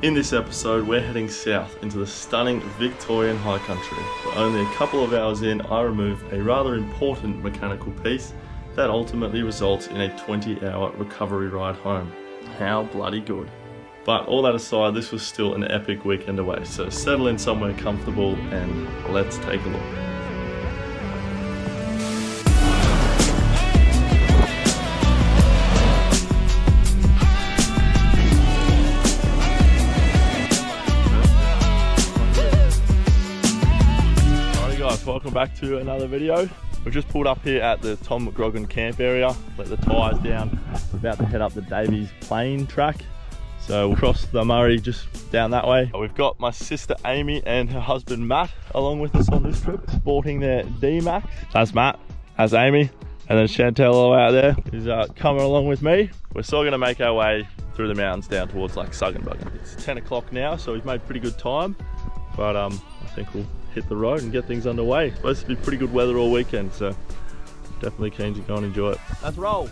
In this episode, we're heading south into the stunning Victorian high country. But only a couple of hours in, I remove a rather important mechanical piece that ultimately results in a 20-hour recovery ride home. How bloody good. But all that aside, this was still an epic weekend away, so settle in somewhere comfortable and let's take a look. Welcome back to another video. We've just pulled up here at the groggin camp area, let the tyres down. We're about to head up the Davies plane track. So we'll cross the Murray just down that way. We've got my sister Amy and her husband Matt along with us on this trip, sporting their D-Max. That's Matt, that's Amy, and then Chantel out there is coming along with me. We're still gonna make our way through the mountains down towards like Suggenbuggen. It's 10 o'clock now, so we've made pretty good time, but I think we'll hit the road and get things underway. It's supposed to be pretty good weather all weekend, so definitely keen to go and enjoy it. Let's roll.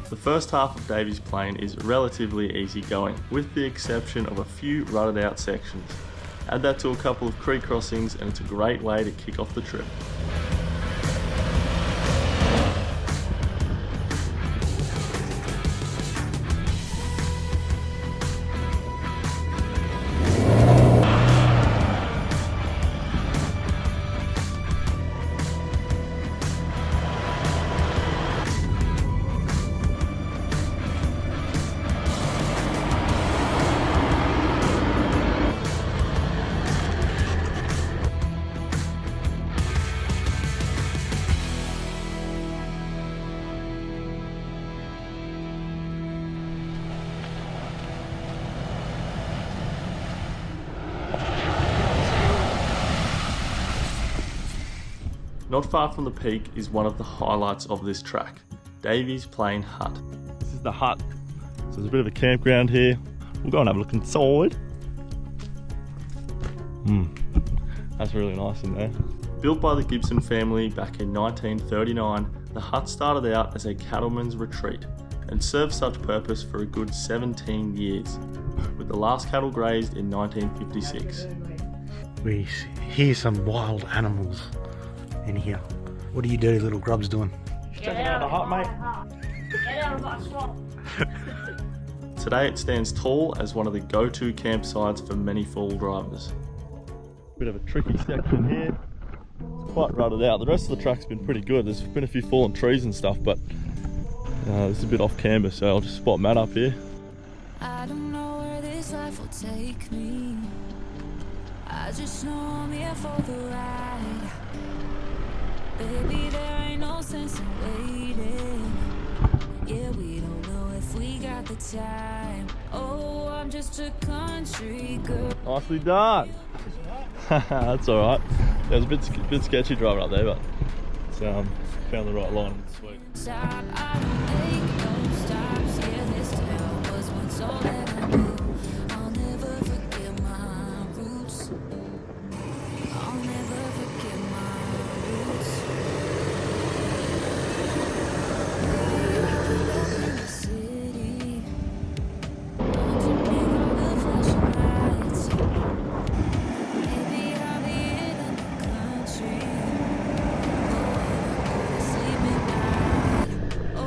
The first half of Davy's plane is relatively easy going, with the exception of a few rutted out sections. Add that to a couple of creek crossings and it's a great way to kick off the trip. Not far from the peak is one of the highlights of this track, Davy's Plain Hut. This is the hut, so there's a bit of a campground here. We'll go and have a look inside. That's really nice in there. Built by the Gibson family back in 1939, the hut started out as a cattleman's retreat and served such purpose for a good 17 years, with the last cattle grazed in 1956. We hear some wild animals in here. What are you dirty little grubs doing? Get out of the hut, mate. Get out of my swamp. Today it stands tall as one of the go-to campsites for many fall drivers. Bit of a tricky section here. It's quite rutted out. The rest of the track's been pretty good. There's been a few fallen trees and stuff, but this is a bit off camber, so I'll just spot Matt up here. I don't know where this life will take me. I just know I'm here for the ride. Baby, there ain't no sense in waiting. Yeah, we don't know if we got the time. Oh, I'm just a country girl. Nicely done. That's alright. It was a bit sketchy driving up there, but it's, found the right line. Sweet. Stop, I don't make no stops. Yeah, this town was once all that I knew. I'll never forget my roots. I'll never forget my roots. In the city, underneath all the flashing lights. Maybe I'll be in the country, sleeping night. Oh,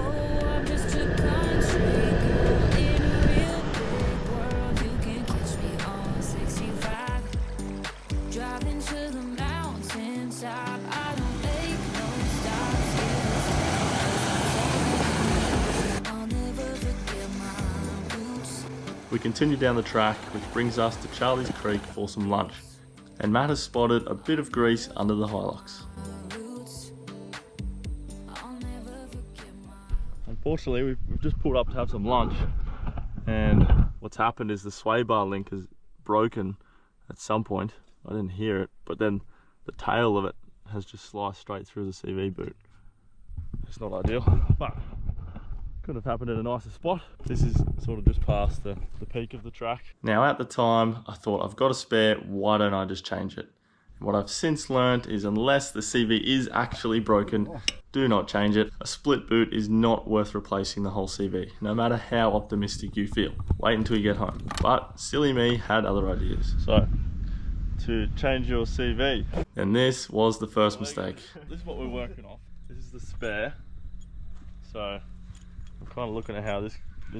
I'm just a country girl in a real big world. You can catch me on 65, driving to the mountaintop. I don't make no stops. I'll never forget my roots. We continue down the track, which brings us to Charlie's Creek for some lunch. And Matt has spotted a bit of grease under the Hilux. Unfortunately, we've just pulled up to have some lunch, and what's happened is the sway bar link has broken at some point. I didn't hear it, but then the tail of it has just sliced straight through the CV boot. It's not ideal, but could have happened in a nicer spot. This is sort of just past the peak of the track. Now at the time, I thought I've got a spare, why don't I just change it? What I've since learned is unless the CV is actually broken, do not change it. A split boot is not worth replacing the whole CV, no matter how optimistic you feel. Wait until you get home. But silly me had other ideas. So, to change your CV. And this was the first mistake. This is what we're working off. This is the spare. So, I'm kind of looking at how this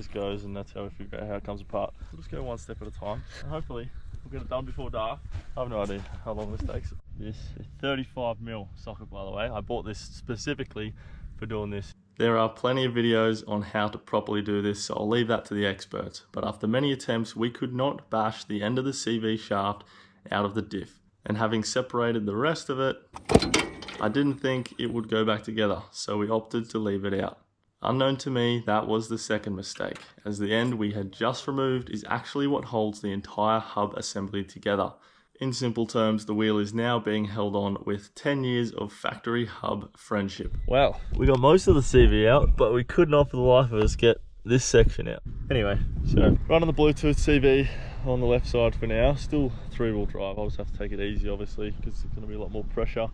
goes, and that's how we figure out how it comes apart. We'll just go one step at a time, and hopefully we'll get it done before dark. I have no idea how long this takes. This is 35mm socket, by the way. I bought this specifically for doing this. There are plenty of videos on how to properly do this, so I'll leave that to the experts. But after many attempts, we could not bash the end of the CV shaft out of the diff. And having separated the rest of it, I didn't think it would go back together, so we opted to leave it out. Unknown to me, that was the second mistake, as the end we had just removed is actually what holds the entire hub assembly together. In simple terms, the wheel is now being held on with 10 years of factory hub friendship. Well, we got most of the CV out, but we couldn't for the life of us get this section out. Anyway, so running the Bluetooth CV on the left side for now, still 3-wheel drive. I'll just have to take it easy, obviously, because there's going to be a lot more pressure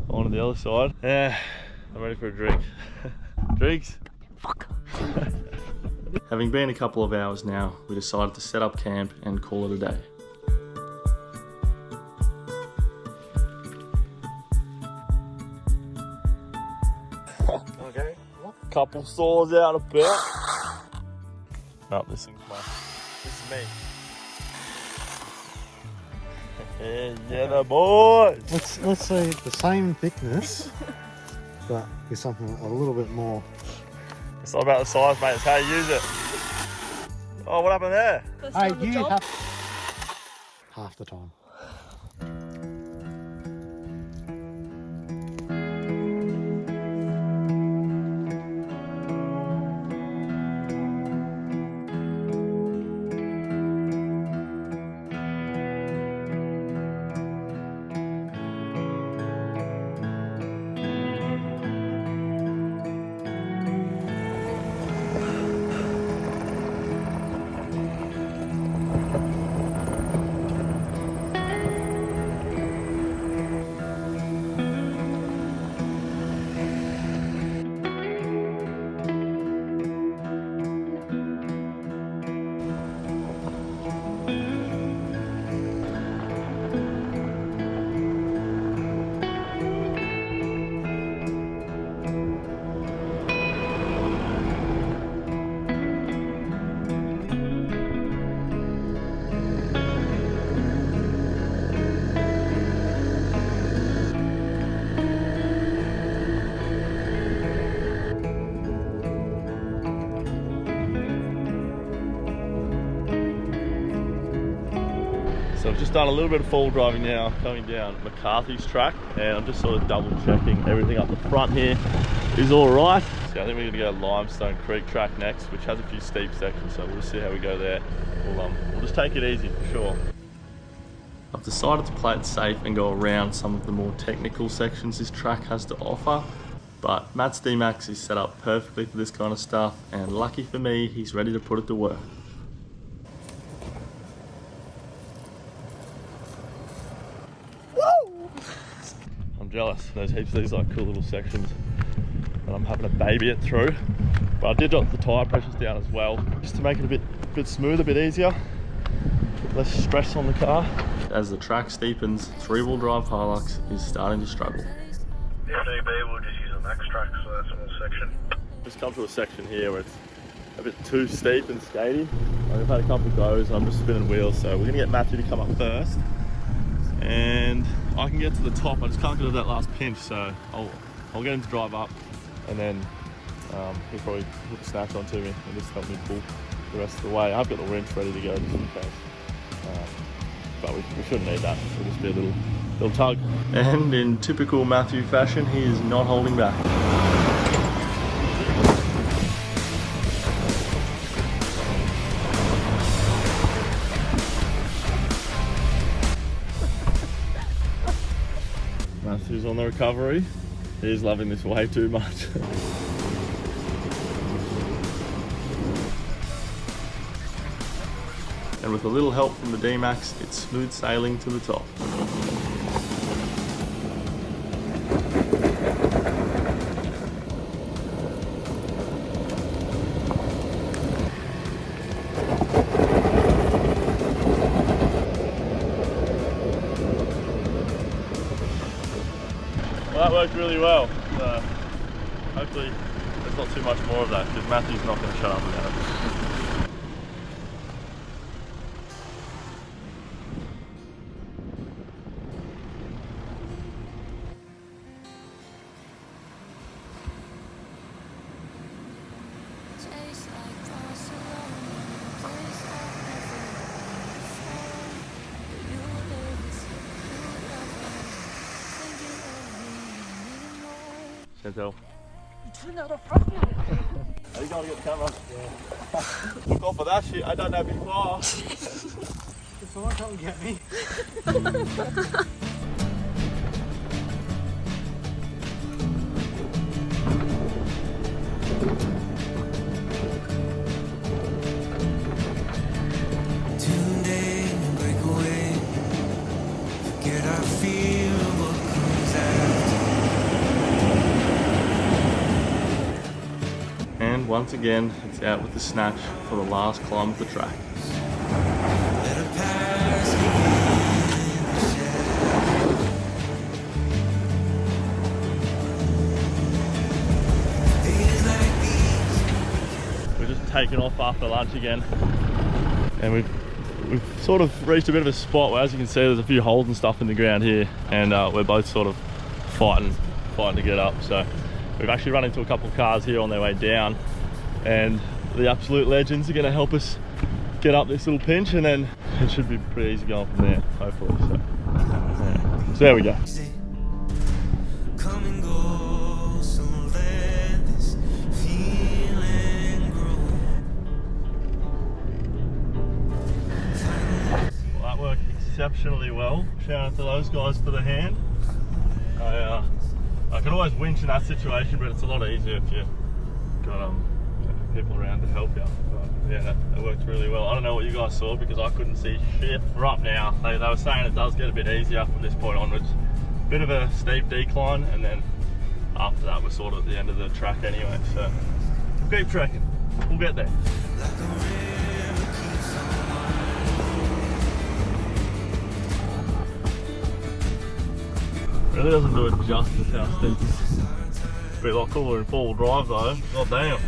on the other side. I'm ready for a drink. Drinks? Fuck. Having been a couple of hours now, we decided to set up camp and call it a day. Okay. Couple saws out about. Oh, this thing's mine. This is me. Yeah, the boys. Let's say the same thickness, but with something a little bit more. It's not about the size, mate. It's how you use it. Oh, what happened there? Hey, you have half the time. So I've just done a little bit of fall driving now, coming down McCarthy's track, and I'm just sort of double checking everything up the front here is all right. So I think we're gonna go Limestone Creek track next, which has a few steep sections, so we'll just see how we go there. We'll just take it easy for sure. I've decided to play it safe and go around some of the more technical sections this track has to offer, but Matt's D-Max is set up perfectly for this kind of stuff, and lucky for me, he's ready to put it to work. I'm jealous. There's heaps of these like cool little sections that I'm having to baby it through. But I did drop the tyre pressures down as well, just to make it a bit smoother, a bit easier. Less stress on the car. As the track steepens, 3-wheel drive Hilux is starting to struggle. If need be, we'll just use a max track, so that's a little section. Just come to a section here where it's a bit too steep and skatey. I've had a couple of goes and I'm just spinning wheels, so we're gonna get Matthew to come up first. And I can get to the top, I just can't get to that last pinch, so I'll get him to drive up, and then he'll probably hook a snatch onto me and just help me pull the rest of the way. I've got the winch ready to go just in case, but we shouldn't need that. It'll just be a little tug. And in typical Matthew fashion, he is not holding back. Matthew's on the recovery. He's loving this way too much. And with a little help from the D-Max, it's smooth sailing to the top. Well, that worked really well. Hopefully there's not too much more of that, because Matthew's not going to shut up about it. Tastes like Barcelona, place I've never been before. You live with you, love us, think you love me anymore. Chantel. Turn out a front view. Are you going to get the camera? Yeah. Look off for that shit, I done that before. Can someone come and get me? Today, break away. Forget I feel what comes after. And once again, it's out with the snatch for the last climb of the track. Let her pass me in the shadow. Days like these. We're just taking off after lunch again. And we've sort of reached a bit of a spot where, as you can see, there's a few holes and stuff in the ground here, and we're both sort of fighting to get up. So we've actually run into a couple of cars here on their way down, and the absolute legends are going to help us get up this little pinch, and then it should be pretty easy going from there, hopefully. So, yeah. So there we go. Come and go, so let this feeling grow. Well, that worked exceptionally well. Shout out to those guys for the hand. I could always winch in that situation, but it's a lot easier if you've got people around to help you. But yeah, that worked really well. I don't know what you guys saw, because I couldn't see shit. We're up now. They were saying it does get a bit easier from this point onwards. Bit of a steep decline, and then after that we're sort of at the end of the track anyway. So we'll keep trekking. We'll get there. Like a river keeps on Really doesn't do it justice how steep it is. Be a lot cooler in 4-wheel drive though. God damn.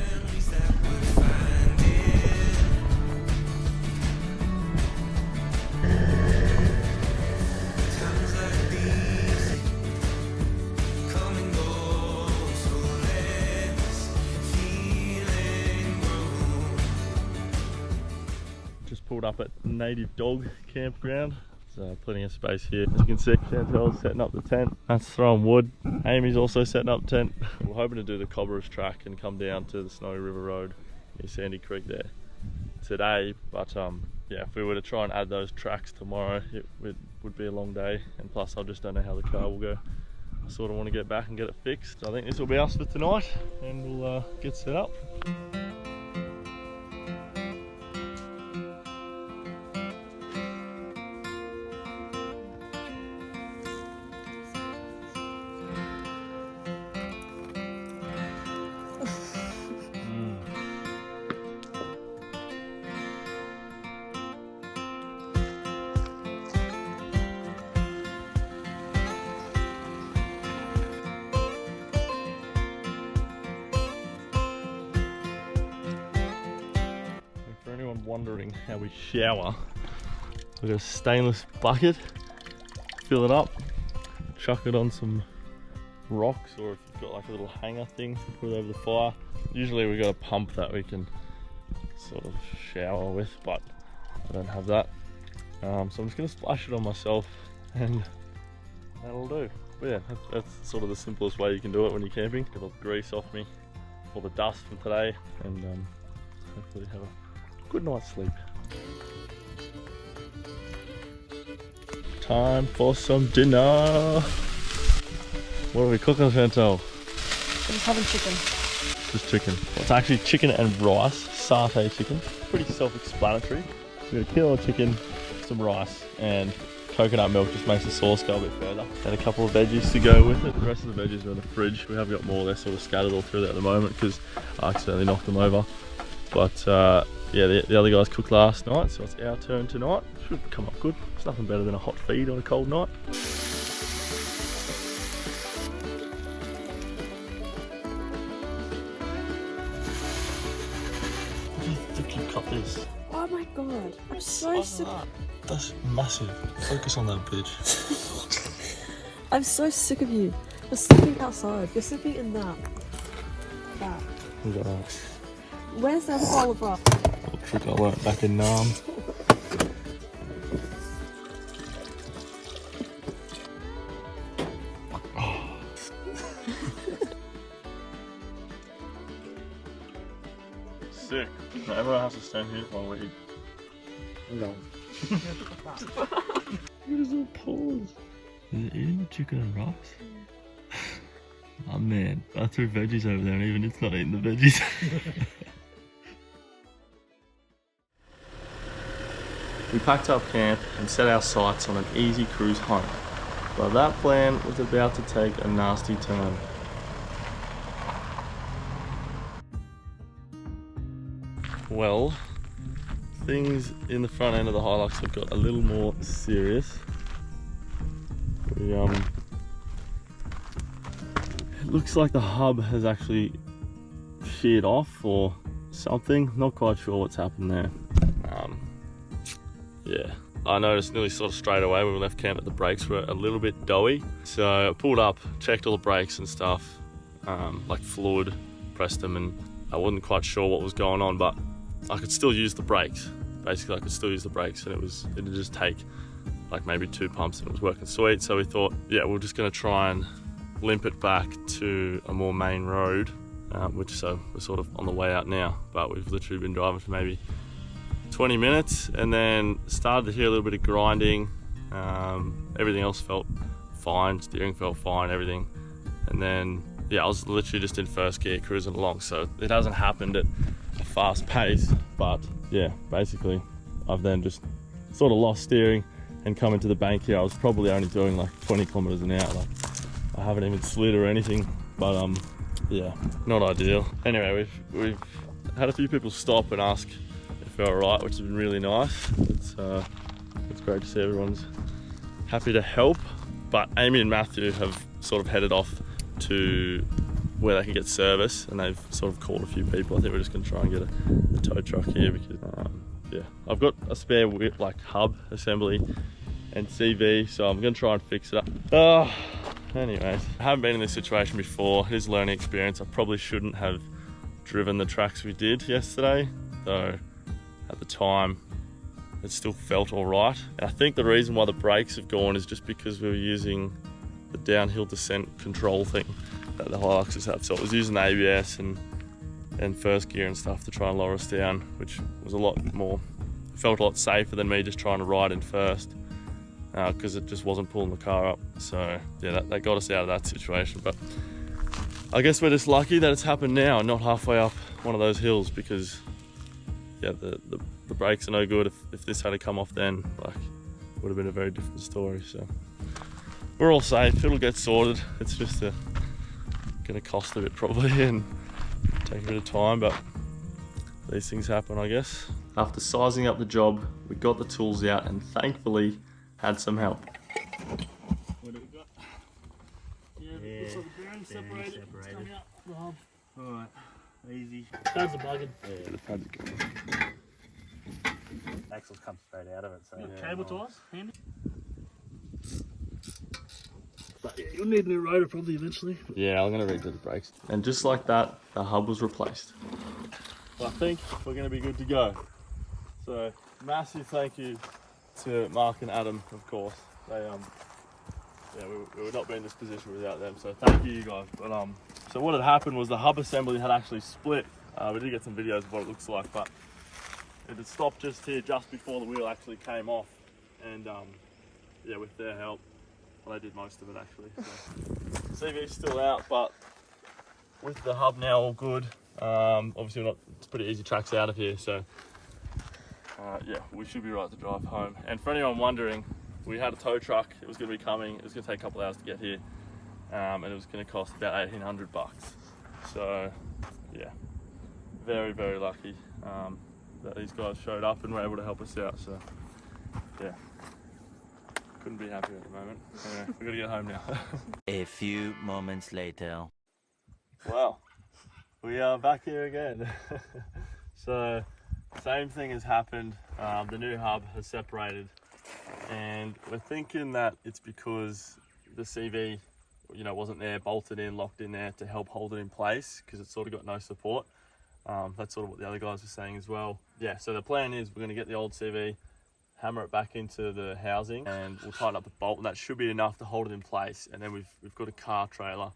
times like these. Come and go, so let this feeling grow. Just pulled up at Native Dog Campground. There's plenty of space here. As you can see, Chantel's setting up the tent. That's throwing wood. Amy's also setting up tent. We're hoping to do the Cobblers track and come down to the Snowy River Road near Sandy Creek there today. But yeah, if we were to try and add those tracks tomorrow, it would be a long day. And plus, I just don't know how the car will go. I sort of want to get back and get it fixed. So I think this will be us for tonight, and we'll get set up. Wondering how we shower, we've got a stainless bucket, fill it up, chuck it on some rocks, or if you've got like a little hanger thing, put it over the fire. Usually we've got a pump that we can sort of shower with, but I don't have that. So I'm just going to splash it on myself, and that'll do. But yeah, that's sort of the simplest way you can do it when you're camping. Get all the grease off me, all the dust from today, and hopefully have a good night's sleep. Time for some dinner. What are we cooking, Chantal? I'm just having chicken. Just chicken. Well, it's actually chicken and rice, satay chicken. Pretty self-explanatory. We've got a kilo of chicken, some rice, and coconut milk just makes the sauce go a bit further. And a couple of veggies to go with it. The rest of the veggies are in the fridge. We have got more. They're sort of scattered all through there at the moment because I accidentally knocked them over. But yeah, the other guys cooked last night, so it's our turn tonight. Should come up good. It's nothing better than a hot feed on a cold night. Look, you cut this. Oh my god, I'm so sick. That's massive. Focus on that bitch. I'm so sick of you. You're sleeping outside. You're sleeping in that. Look at that. Where's the other bowl of rice? Little trick I learnt back in Nam. Sick. Now everyone has to stand here while we eat. No. Look at his little paws. Is it eating the chicken and rice? Oh man, I threw veggies over there and even it's not eating the veggies. We packed up camp and set our sights on an easy cruise home, but that plan was about to take a nasty turn. Well, things in the front end of the Hilux have got a little more serious. It looks like the hub has actually sheared off or something. Not quite sure what's happened there. Yeah, I noticed nearly sort of straight away when we left camp that the brakes were a little bit doughy. So I pulled up, checked all the brakes and stuff, like fluid, pressed them, and I wasn't quite sure what was going on, but I could still use the brakes. Basically, I could still use the brakes, and it'd just take like maybe 2 pumps and it was working sweet. So we thought, yeah, we're just gonna try and limp it back to a more main road, so we're sort of on the way out now, but we've literally been driving for maybe 20 minutes and then started to hear a little bit of grinding. Everything else felt fine, steering felt fine, everything. And then, yeah, I was literally just in first gear cruising along, so it hasn't happened at a fast pace, but yeah, basically I've then just sort of lost steering and come into the bank here. I was probably only doing like 20 kilometers an hour. Like, I haven't even slid or anything, but yeah, not ideal. Anyway, we've had a few people stop and ask if we're alright, which has been really nice. It's great to see everyone's happy to help. But Amy and Matthew have sort of headed off to where they can get service, and they've sort of called a few people. I think we're just going to try and get a tow truck here because yeah, I've got a spare like hub assembly and CV, so I'm going to try and fix it up. Anyways, I haven't been in this situation before. It is a learning experience. I probably shouldn't have driven the tracks we did yesterday, though at the time it still felt all right. And I think the reason why the brakes have gone is just because we were using the downhill descent control thing that the Hiluxes have. So it was using the ABS and first gear and stuff to try and lower us down, which was a lot more, felt a lot safer than me just trying to ride in first, because it just wasn't pulling the car up. So yeah, that got us out of that situation. But I guess we're just lucky that it's happened now and not halfway up one of those hills, because yeah, the brakes are no good. If this had to come off then, like, it would have been a very different story. So we're all safe, it'll get sorted. It's just gonna cost a bit probably and take a bit of time, but these things happen, I guess. After sizing up the job, we got the tools out and thankfully had some help. What do we got? Yeah, looks like the bearing's separated. It's coming out the hub. Alright, easy. Pads are bugging. Yeah, the pads are good. Axles come straight out of it, so. Cable ties, handy. But yeah, you'll need a new rotor probably eventually. Yeah, I'm gonna redo the brakes. And just like that, the hub was replaced. I think we're gonna be good to go. So, massive thank you to Mark and Adam, of course. They yeah, we would not be in this position without them, so thank you guys. But so what had happened was the hub assembly had actually split. We did get some videos of what it looks like, but it had stopped just here, just before the wheel actually came off. And yeah, with their help, well, they did most of it actually. So. CV's still out, but with the hub now all good, obviously it's pretty easy tracks out of here, so yeah, we should be right to drive home. And for anyone wondering, we had a tow truck, it was going to be coming, it was going to take a couple hours to get here, and it was going to cost about 1,800 bucks. So yeah, very, very lucky that these guys showed up and were able to help us out, so yeah. Couldn't be happier at the moment. Anyway, we've got to get home now. A few moments later. Wow, we are back here again. So, same thing has happened. The new hub has separated, and we're thinking that it's because the CV, you know, wasn't there, bolted in, locked in there to help hold it in place, because it's sort of got no support. That's sort of what the other guys were saying as well. Yeah, so the plan is we're going to get the old CV, hammer it back into the housing, and we'll tighten up the bolt, and that should be enough to hold it in place. And then we've got a car trailer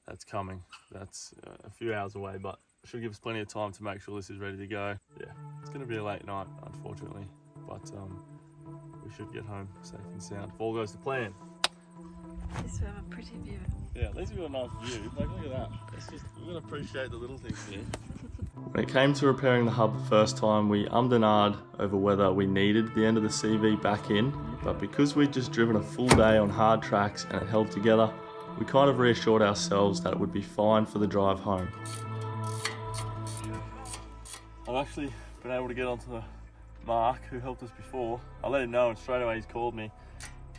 that's coming. That's a few hours away, but should give us plenty of time to make sure this is ready to go. Yeah, it's going to be a late night, unfortunately, but we should get home safe and sound if all goes to plan. At least we have a pretty view. Yeah, at least we've got a nice view. Like, look at that. It's just, we're going to appreciate the little things here. When it came to repairing the hub the first time, we ummed and ahed over whether we needed the end of the CV back in, but because we'd just driven a full day on hard tracks and it held together, we kind of reassured ourselves that it would be fine for the drive home. I've actually been able to get onto Mark, who helped us before. I let him know, and straight away he's called me,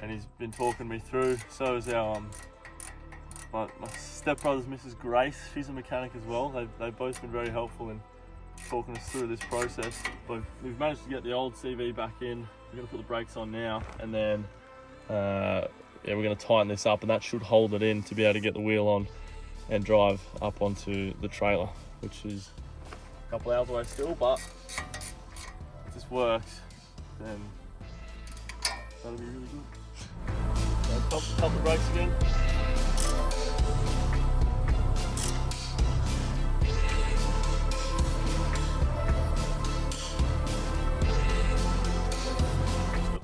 and he's been talking me through. So is our my stepbrother's Mrs. Grace. She's a mechanic as well. They've both been very helpful in talking us through this process. But we've managed to get the old CV back in. We're going to put the brakes on now, and then yeah, we're going to tighten this up, and that should hold it in to be able to get the wheel on and drive up onto the trailer, which is a couple hours away still, but if this works, then that'll be really good. So pump the brakes again.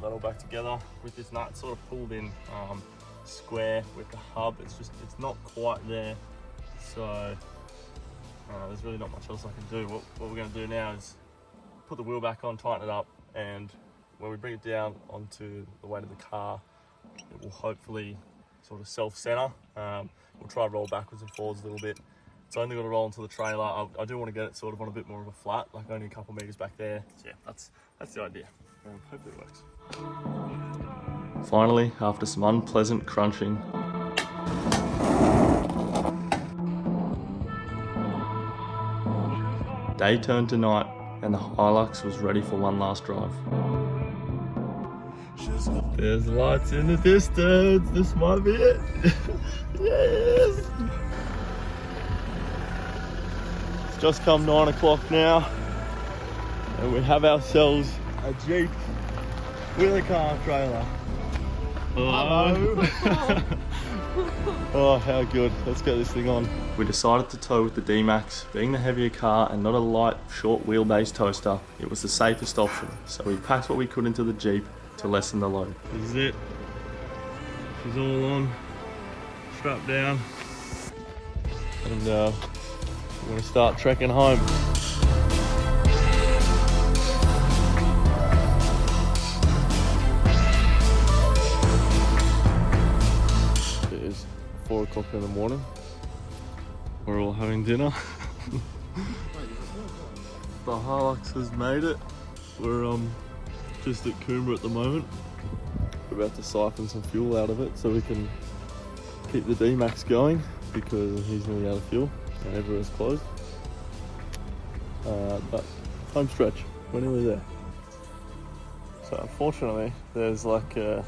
That all back together with this nut sort of pulled in square with the hub. It's not quite there, so there's really not much else I can do. What we're going to do now is put the wheel back on, tighten it up, and when we bring it down onto the weight of the car, it will hopefully sort of self-center. We'll try to roll backwards and forwards a little bit. It's only got to roll into the trailer. I do want to get it sort of on a bit more of a flat, like only a couple meters back there. So yeah, that's the idea. Hopefully it works. Finally, after some unpleasant crunching, day turned to night, and the Hilux was ready for one last drive. There's lights in the distance. This might be it. Yes! It's just come 9 o'clock now, and we have ourselves a Jeep with a car trailer. Hello. Oh, how good. Let's get this thing on. We decided to tow with the D-Max. Being the heavier car and not a light, short wheelbase toaster, it was the safest option. So we packed what we could into the Jeep to lessen the load. This is it. She's all on, strapped down, and we're going to start trekking home. It is 4 o'clock in the morning. We're all having dinner. The Hilux has made it. We're just at Coomber at the moment. We're about to siphon some fuel out of it so we can keep the D-Max going, because he's nearly out of fuel and everywhere's closed. But home stretch, we're nearly there. So unfortunately, there's like a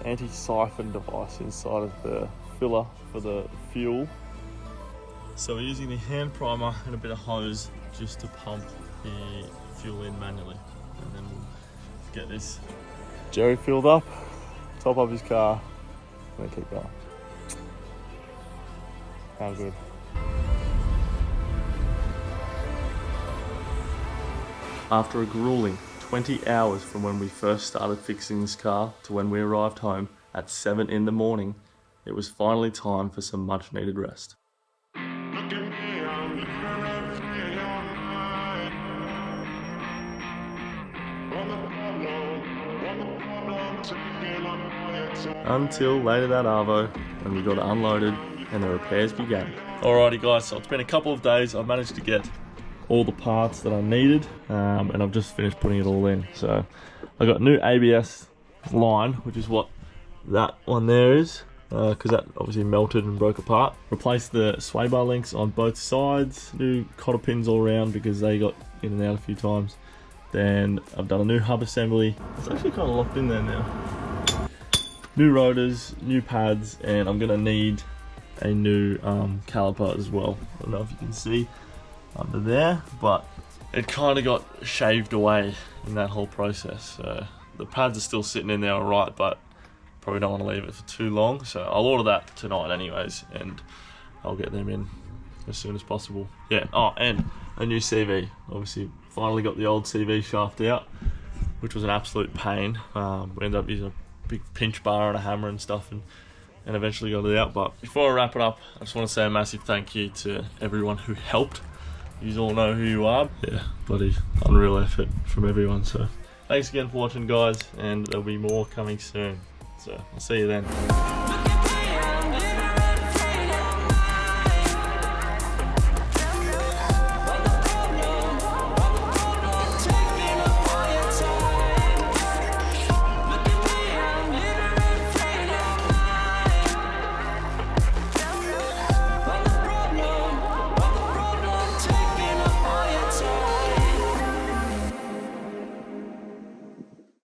anti-siphon device inside of the filler for the fuel. So we're using the hand primer and a bit of hose just to pump the fuel in manually, and then we'll get this Jerry filled up, top of his car, and then keep going. How good. After a grueling 20 hours from when we first started fixing this car to when we arrived home at 7 in the morning, it was finally time for some much needed rest. Until later that arvo, when we got it unloaded and the repairs began. Alrighty guys, so it's been a couple of days. I've managed to get all the parts that I needed, and I've just finished putting it all in. So I got new ABS line, which is what that one there is, because that obviously melted and broke apart. Replaced the sway bar links on both sides, new cotter pins all around because they got in and out a few times. Then I've done a new hub assembly. It's actually kind of locked in there now. New rotors, new pads, and I'm gonna need a new caliper as well. I don't know if you can see under there, but it kind of got shaved away in that whole process. So the pads are still sitting in there alright, but probably don't want to leave it for too long. So I'll order that tonight anyways, and I'll get them in as soon as possible. Yeah, oh, and a new CV. Obviously, finally got the old CV shaft out, which was an absolute pain. We ended up using a big pinch bar and a hammer and stuff, and eventually got it out. But before I wrap it up, I just want to say a massive thank you to everyone who helped. You all know who you are. Yeah, bloody unreal effort from everyone. So thanks again for watching, guys, and there'll be more coming soon. So I'll see you then.